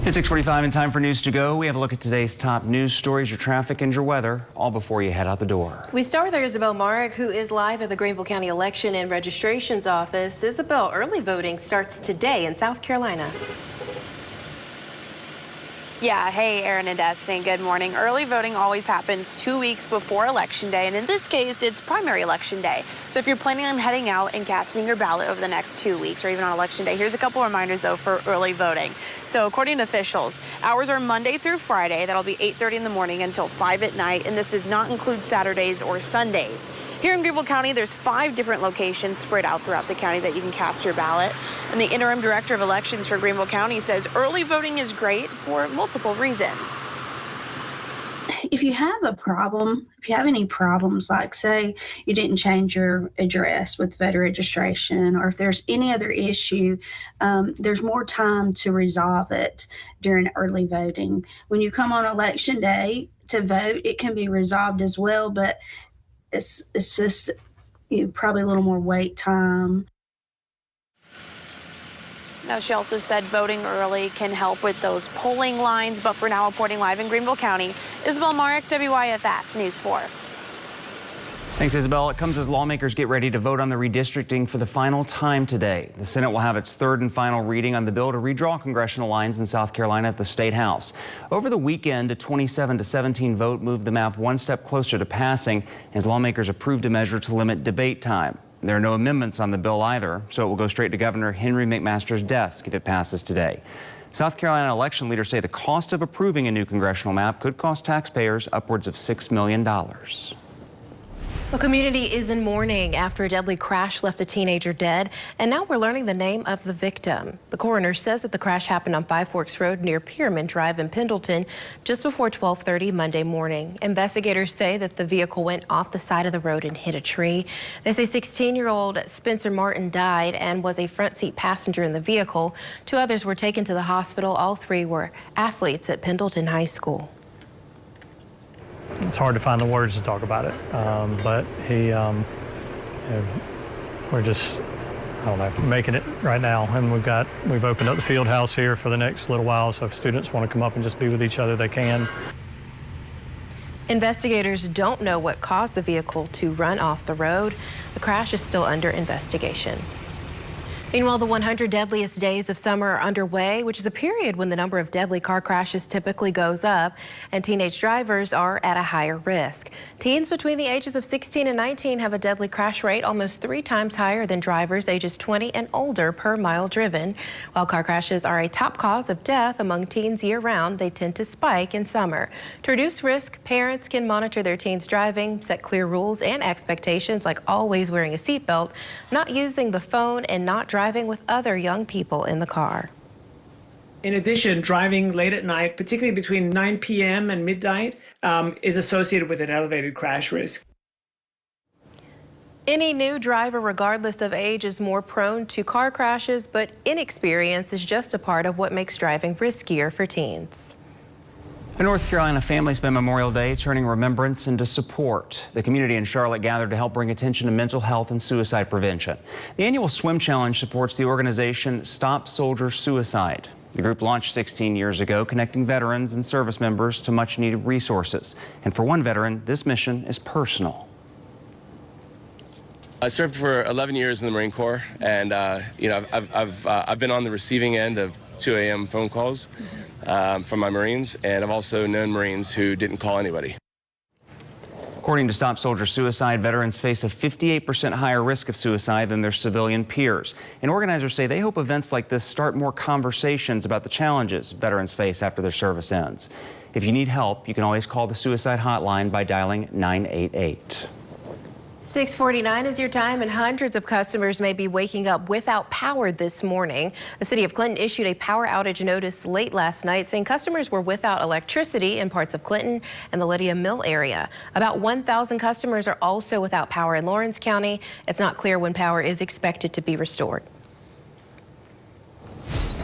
It's 6:45 and time for News to Go. We have a look at today's top news stories, your traffic and your weather, all before you head out the door. We start with Isabel Marek, who is live at the Greenville County Election and Registrations Office. Isabel, early voting starts today in South Carolina. Yeah, hey, Aaron and Destiny, good morning. Early voting always happens 2 weeks before Election Day, and in this case, it's primary Election Day. So if you're planning on heading out and casting your ballot over the next 2 weeks or even on Election Day, here's a couple reminders, though, for early voting. So according to officials, hours are Monday through Friday. That'll be 8:30 in the morning until 5 at night, and this does not include Saturdays or Sundays. Here in Greenville County, there's 5 different locations spread out throughout the county that you can cast your ballot. And the interim director of elections for Greenville County says early voting is great for multiple reasons. If you have a problem, if you have any problems, like say you didn't change your address with voter registration, or if there's any other issue, there's more time to resolve it during early voting. When you come on Election Day to vote, it can be resolved as well, but it's just probably a little more wait time. Now, she also said voting early can help with those polling lines. But for now, reporting live in Greenville County, Isabel Marek, WYFF News 4. Thanks, Isabel. It comes as lawmakers get ready to vote on the redistricting for the final time today. The Senate will have its third and final reading on the bill to redraw congressional lines in South Carolina at the State House. Over the weekend, a 27-17 vote moved the map one step closer to passing as lawmakers approved a measure to limit debate time. There are no amendments on the bill either, so it will go straight to Governor Henry McMaster's desk if it passes today. South Carolina election leaders say the cost of approving a new congressional map could cost taxpayers upwards of $6 million. The community is in mourning after a deadly crash left a teenager dead, and now we're learning the name of the victim. The coroner says that the crash happened on Five Forks Road near Pierman Drive in Pendleton just before 12:30 Monday morning. Investigators say that the vehicle went off the side of the road and hit a tree. They say 16-year-old Spencer Martin died and was a front seat passenger in the vehicle. 2 others were taken to the hospital. All 3 were athletes at Pendleton High School. It's hard to find the words to talk about it, but we're just, I don't know, making it right now. And we've opened up the field house here for the next little while, so if students want to come up and just be with each other, they can. Investigators don't know what caused the vehicle to run off the road. The crash is still under investigation. Meanwhile, the 100 deadliest days of summer are underway, which is a period when the number of deadly car crashes typically goes up, and teenage drivers are at a higher risk. Teens between the ages of 16 and 19 have a deadly crash rate almost 3 times higher than drivers ages 20 and older per mile driven. While car crashes are a top cause of death among teens year-round, they tend to spike in summer. To reduce risk, parents can monitor their teens' driving, set clear rules and expectations like always wearing a seatbelt, not using the phone, and not driving with other young people in the car. In addition, driving late at night, particularly between 9 p.m. and midnight, is associated with an elevated crash risk. Any new driver, regardless of age, is more prone to car crashes, but inexperience is just a part of what makes driving riskier for teens. A North Carolina family spent Memorial Day turning remembrance into support. The community in Charlotte gathered to help bring attention to mental health and suicide prevention. The annual swim challenge supports the organization Stop Soldier Suicide. The group launched 16 years ago, connecting veterans and service members to much needed resources. And for one veteran, this mission is personal. I served for 11 years in the Marine Corps, and I've been on the receiving end of 2 a.m. phone calls from my Marines, and I've also known Marines who didn't call anybody. According to Stop Soldier Suicide, veterans face a 58% higher risk of suicide than their civilian peers. And organizers say they hope events like this start more conversations about the challenges veterans face after their service ends. If you need help, you can always call the suicide hotline by dialing 988. 6:49 is your time, and hundreds of customers may be waking up without power this morning. The city of Clinton issued a power outage notice late last night saying customers were without electricity in parts of Clinton and the Lydia Mill area. About 1,000 customers are also without power in Lawrence County. It's not clear when power is expected to be restored.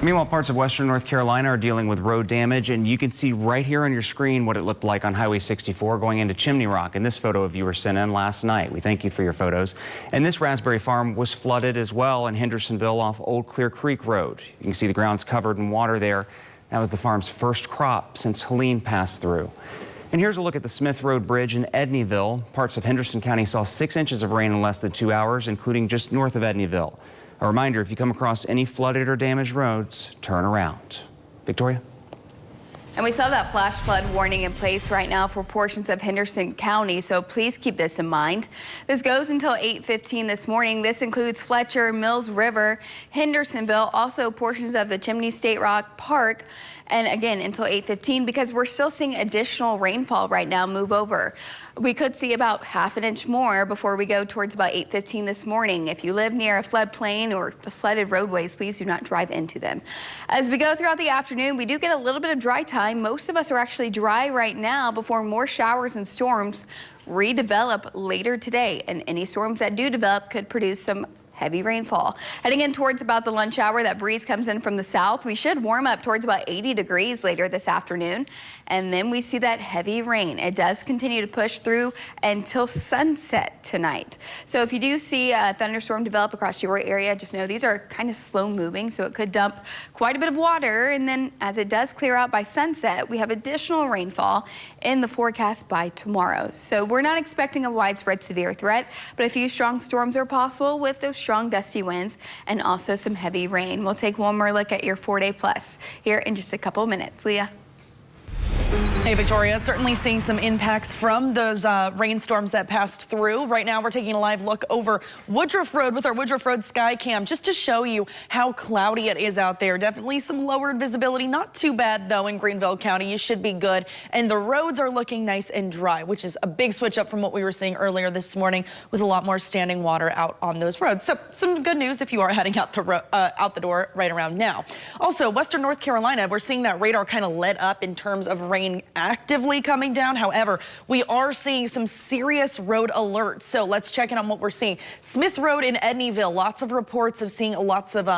Meanwhile, parts of western North Carolina are dealing with road damage, and you can see right here on your screen what it looked like on Highway 64 going into Chimney Rock. And this photo of you were sent in last night. We thank you for your photos. And this raspberry farm was flooded as well in Hendersonville off Old Clear Creek Road. You can see the ground's covered in water there. That was the farm's first crop since Helene passed through. And here's a look at the Smith Road Bridge in Edneyville. Parts of Henderson County saw 6 inches of rain in less than 2 hours, including just north of Edneyville. A reminder, if you come across any flooded or damaged roads, turn around. Victoria? And we still have that flash flood warning in place right now for portions of Henderson County, so please keep this in mind. This goes until 8:15 this morning. This includes Fletcher, Mills River, Hendersonville, also portions of the Chimney State Rock Park, and again until 8:15 because we're still seeing additional rainfall right now move over. We could see about ½ an inch more before we go towards about 8:15 this morning. If you live near a floodplain or the flooded roadways, please do not drive into them. As we go throughout the afternoon, we do get a little bit of dry time. Most of us are actually dry right now before more showers and storms redevelop later today. And any storms that do develop could produce some heavy rainfall. Heading in towards about the lunch hour, that breeze comes in from the south. We should warm up towards about 80 degrees later this afternoon. And then we see that heavy rain. It does continue to push through until sunset tonight. So if you do see a thunderstorm develop across your area, just know these are kind of slow moving, so it could dump quite a bit of water. And then as it does clear out by sunset, we have additional rainfall in the forecast by tomorrow. So we're not expecting a widespread severe threat, but a few strong storms are possible with those strong gusty winds and also some heavy rain. We'll take one more look at your 4-day plus here in just a couple of minutes. Leah. Hey, Victoria, certainly seeing some impacts from those rainstorms that passed through. Right now, we're taking a live look over Woodruff Road with our Woodruff Road Sky Cam just to show you how cloudy it is out there. Definitely some lowered visibility. Not too bad, though, in Greenville County. You should be good. And the roads are looking nice and dry, which is a big switch up from what we were seeing earlier this morning with a lot more standing water out on those roads. So some good news if you are heading out the door right around now. Also, Western North Carolina, we're seeing that radar kind of let up in terms of rain actively coming down. However, we are seeing some serious road alerts. So let's check in on what we're seeing. Smith Road in Edneyville, lots of reports of seeing lots of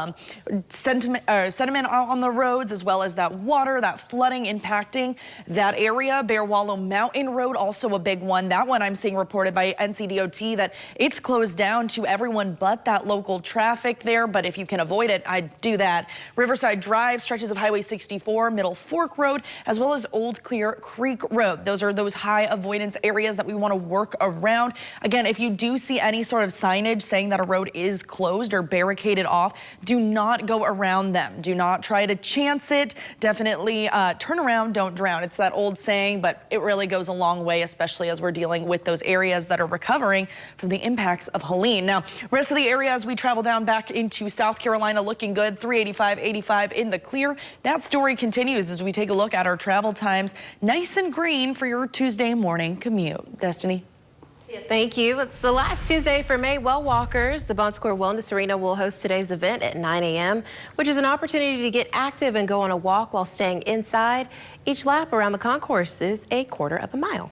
sediment on the roads, as well as that water, that flooding impacting that area. Bear Wallow Mountain Road, also a big one. That one I'm seeing reported by NCDOT that it's closed down to everyone but that local traffic there. But if you can avoid it, I'd do that. Riverside Drive, stretches of Highway 64, Middle Fork Road, as well as Old Clear Creek Road. Those are those high avoidance areas that we want to work around. Again, if you do see any sort of signage saying that a road is closed or barricaded off, do not go around them. Do not try to chance it. Definitely turn around, don't drown. It's that old saying, but it really goes a long way, especially as we're dealing with those areas that are recovering from the impacts of Helene. Now, rest of the area as we travel down back into South Carolina looking good. 385, 85 in the clear. That story continues as we take a look at our travel times. Nice and green for your Tuesday morning commute. Destiny. Thank you. It's the last Tuesday for May Well Walkers. The Bond Square Wellness Arena will host today's event at 9 a.m., which is an opportunity to get active and go on a walk while staying inside. Each lap around the concourse is a 1/4 of a mile.